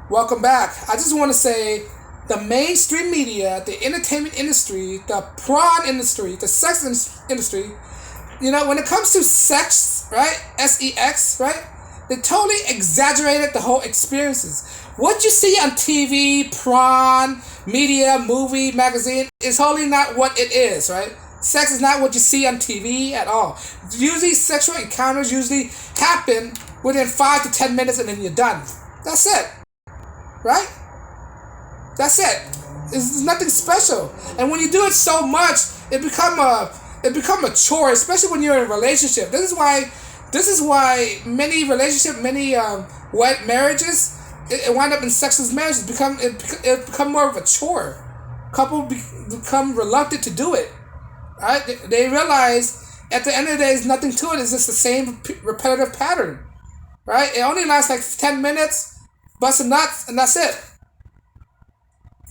Welcome back. I just want to say the mainstream media, the entertainment industry, the prawn industry, the sex industry, when it comes to sex, right? sex, right? They totally exaggerated the whole experiences. What you see on TV, prawn, media, movie, magazine is totally not what it is, right? Sex is not what you see on TV at all. Usually, sexual encounters usually happen within 5 to 10 minutes, and then you're done. That's it, right? That's it. It's nothing special. And when you do it so much, it become a chore, especially when you're in a relationship. This is why many relationship, many wet marriages, it wind up in sexless marriages. It become more of a chore. Become reluctant to do it. Right? They realize at the end of the day, there's nothing to it. It's just the same repetitive pattern. Right? It only lasts like 10 minutes, bust a nuts, and that's it.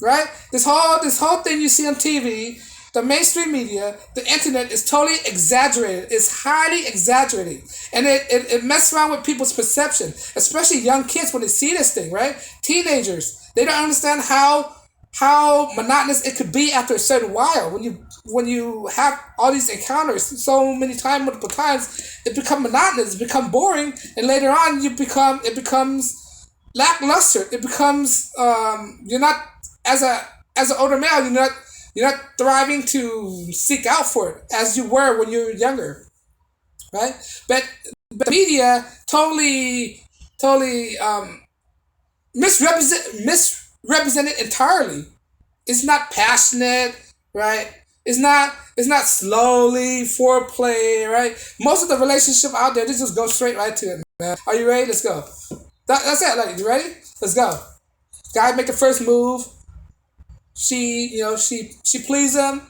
Right? This whole thing you see on TV, the mainstream media, the internet is totally exaggerated. It's highly exaggerated, and it messes around with people's perception, especially young kids when they see this thing. Right? Teenagers, they don't understand how monotonous it could be after a certain while when you have all these encounters so many times, multiple times. It becomes monotonous, it becomes boring, and later on it becomes lackluster. It becomes you're not as an older male. You're not thriving to seek out for it as you were when you were younger, right? But the media totally misrepresented entirely. It's not passionate, right? It's not slowly foreplay, right? Most of the relationship out there, they just go straight right to it, man. Are you ready? Let's go. That's it. Like, you ready? Let's go. Guy make the first move. She please him,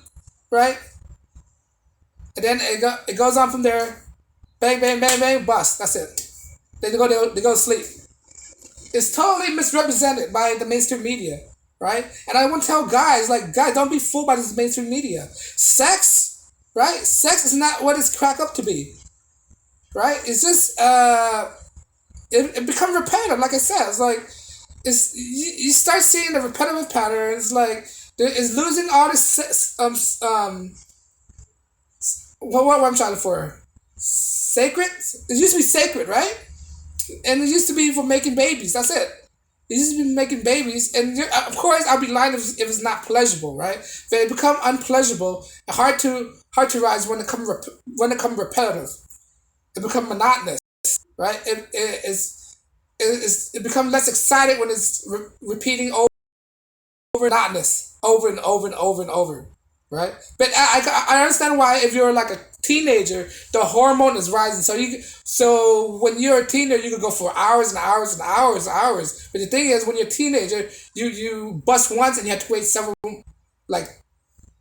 right? And then it goes on from there. Bang, bang, bang, bang, bust. That's it. They go to sleep. It's totally misrepresented by the mainstream media, right? And I want to tell guys, like, guys, don't be fooled by this mainstream media. Sex, right? Sex is not what it's cracked up to be, right? It's just it becomes repetitive. Like I said, it's like you start seeing the repetitive patterns. Like it's losing all this what I'm trying for sacred. It used to be sacred, right? And it used to be for making babies. That's it. It used to be making babies, and of course, I'll be lying if it's not pleasurable, right? But it become unpleasurable, hard to rise when it come repetitive. It become monotonous, right? It becomes less excited when it's repeating over monotonous over and over and over and over, right? But I understand why if you're like a teenager, the hormone is rising. So when you're a teenager, you can go for hours and hours and hours and hours. But the thing is, when you're a teenager, you bust once and you have to wait several like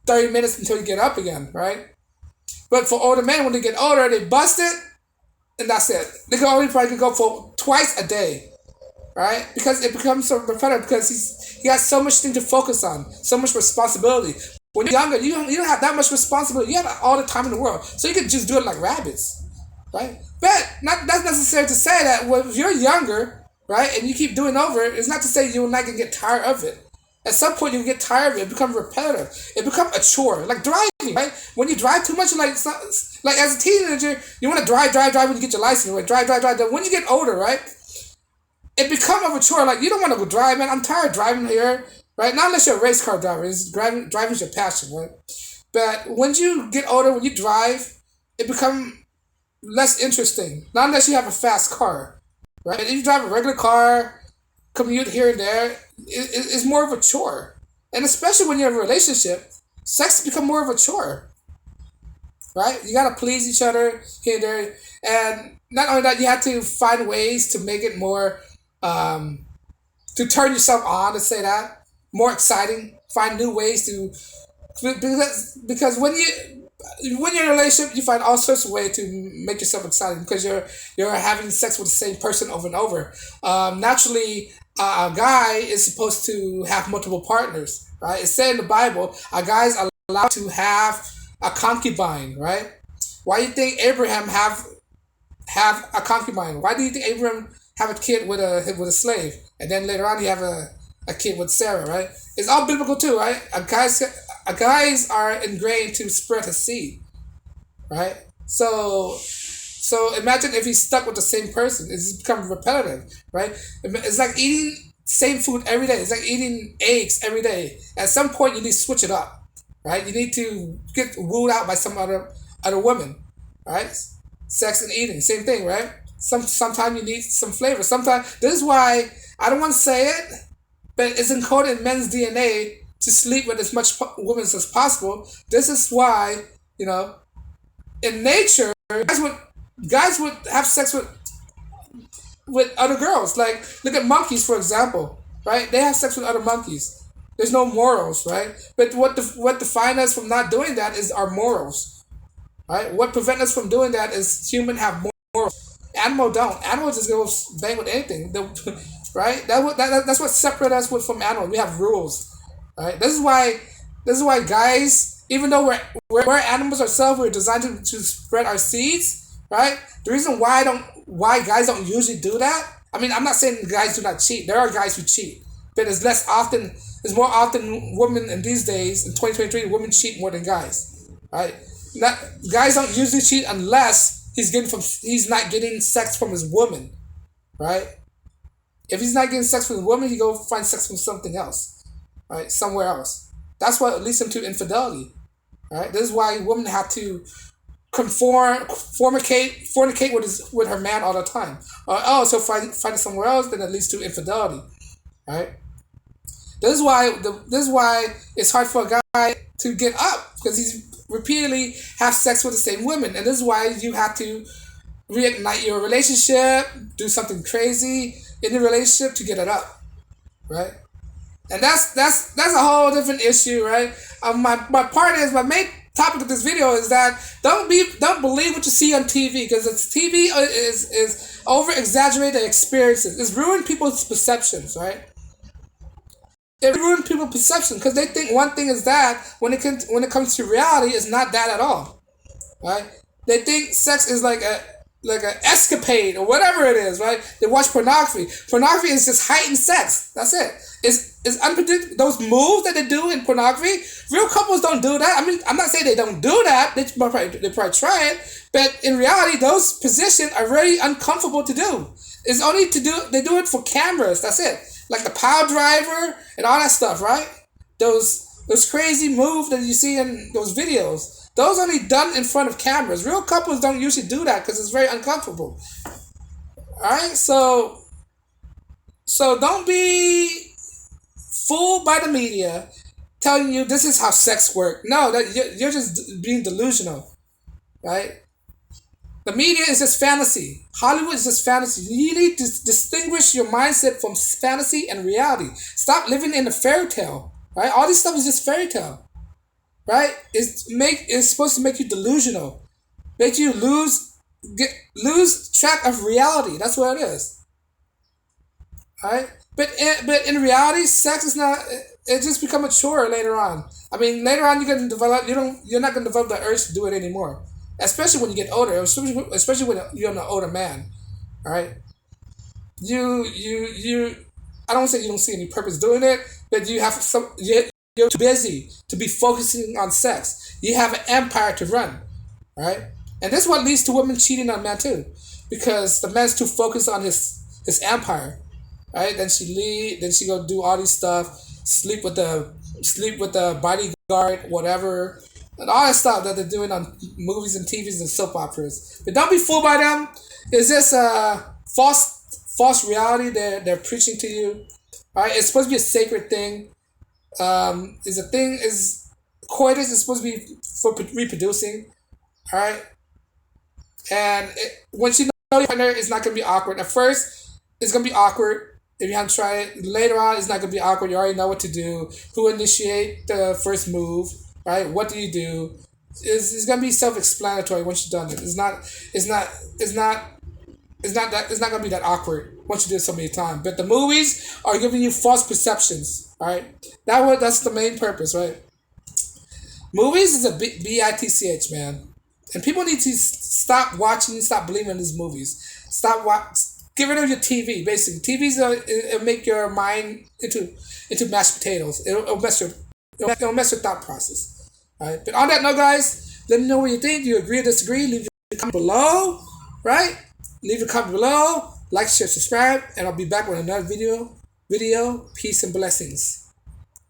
30 minutes until you get up again, right? But for older men, when they get older, they bust it and that's it. They can only probably go for twice a day, right? Because it becomes so repetitive because he has so much thing to focus on, so much responsibility. When you're younger, you don't have that much responsibility. You have all the time in the world, so you can just do it like rabbits, right? But not that's necessary to say that if you're younger, right, and you keep doing over it, it's not to say you're not gonna get tired of it. At some point, you get tired of it. It becomes repetitive. It becomes a chore, like driving, right? When you drive too much, like as a teenager, you want to drive when you get your license, right? Drive. Then when you get older, right, it becomes of a chore. Like you don't want to go drive, man. I'm tired of driving here, right? Not unless you're a race car driver. Driving's your passion, right? But when you get older, when you drive, it becomes less interesting. Not unless you have a fast car, right? If you drive a regular car, commute here and there, it's more of a chore. And especially when you're in a relationship, sex become more of a chore, right? You gotta please each other here and there, and not only that, you have to find ways to make it more, to turn yourself on. To say that more exciting, find new ways to because when you're in a relationship, you find all sorts of ways to make yourself exciting because you're having sex with the same person over and over. Naturally, a guy is supposed to have multiple partners, right? It's said in the Bible, a guy's allowed to have a concubine, right? Why do you think Abraham have a concubine? Why do you think Abraham have a kid with a slave, and then later on you have a kid with Sarah, right? It's all biblical too, right? A guys are ingrained to spread his seed, right? So imagine if he's stuck with the same person. It's become repetitive, right? It's like eating same food every day. It's like eating eggs every day. At some point, you need to switch it up, right? You need to get wooed out by some other woman, right? Sex and eating, same thing, right? Sometimes you need some flavor. Sometimes this is why I don't want to say it, but it's encoded in men's DNA to sleep with as much women as possible. This is why in nature, guys would have sex with other girls. Like look at monkeys for example, right? They have sex with other monkeys. There's no morals, right? But what defines us from not doing that is our morals, right? What prevents us from doing that is human have morals. Animal don't. Animals just go bang with anything, right? That's what separates us from animals. We have rules, right? This is why guys, even though we're animals ourselves, we're designed to spread our seeds, right? The reason why guys don't usually do that. I mean, I'm not saying guys do not cheat. There are guys who cheat, but it's less often. It's more often women in these days in 2023. Women cheat more than guys, right? Not guys don't usually cheat unless he's not getting sex from his woman, right? If he's not getting sex from a woman, he go find sex from something else, right? Somewhere else. That's what leads him to infidelity, right? This is why women have to fornicate with her man all the time. So find it somewhere else, then it leads to infidelity, right? This is why it's hard for a guy to get up because he's repeatedly have sex with the same women, and this is why you have to reignite your relationship, do something crazy in the relationship to get it up, right? And that's a whole different issue, right? My main topic of this video is that don't believe what you see on TV because TV is over exaggerated experiences. It's ruined people's perceptions, right? It ruined people's perception because they think one thing is that when it comes to reality, it's not that at all, right? They think sex is like an escapade or whatever it is, right? They watch pornography. Pornography is just heightened sex. That's it. It's unpredictable. Those moves that they do in pornography, real couples don't do that. I mean, I'm not saying they don't do that. They probably try it, but in reality, those positions are very uncomfortable to do. It's only they do it for cameras. That's it. Like the power driver and all that stuff, right? Those crazy moves that you see in those videos. Those only done in front of cameras. Real couples don't usually do that because it's very uncomfortable. All right, so don't be fooled by the media telling you this is how sex works. No, that you're just being delusional, right? The media is just fantasy. Hollywood is just fantasy. You need to distinguish your mindset from fantasy and reality. Stop living in a fairy tale, right? All this stuff is just fairy tale, right? It's supposed to make you delusional, make you lose track of reality. That's what it is, right? But in reality, sex is not. It just become a chore later on. I mean, later on you're not gonna develop the urge to do it anymore. Especially when you get older, especially when you're an older man, all right? I don't say you don't see any purpose doing it, but you're too busy to be focusing on sex. You have an empire to run, right? And this is what leads to women cheating on men too, because the man's too focused on his empire, right? Then she go do all these stuff, sleep with the bodyguard, whatever. And all that stuff that they're doing on movies and TVs and soap operas. But don't be fooled by them. It's just a false reality they're preaching to you. All right? It's supposed to be a sacred thing. Coitus is supposed to be for reproducing. All right? And once you know your partner, it's not going to be awkward. At first, it's going to be awkward. If you haven't tried it, later on, it's not going to be awkward. You already know what to do. Who initiate the first move. Right? What do you do? It's gonna be self-explanatory once you've done it. It's not gonna be that awkward once you do it so many times. But the movies are giving you false perceptions. Right? That's the main purpose, right? Movies is a bitch, man, and people need to stop watching, stop believing in these movies. get rid of your TV. Basically, TVs it'll make your mind into mashed potatoes. It'll mess your thought process. All right. But on that note, guys, let me know what you think. Do you agree or disagree? Leave your comment below. Right. Leave your comment below. Like, share, subscribe, and I'll be back with another video. Peace and blessings.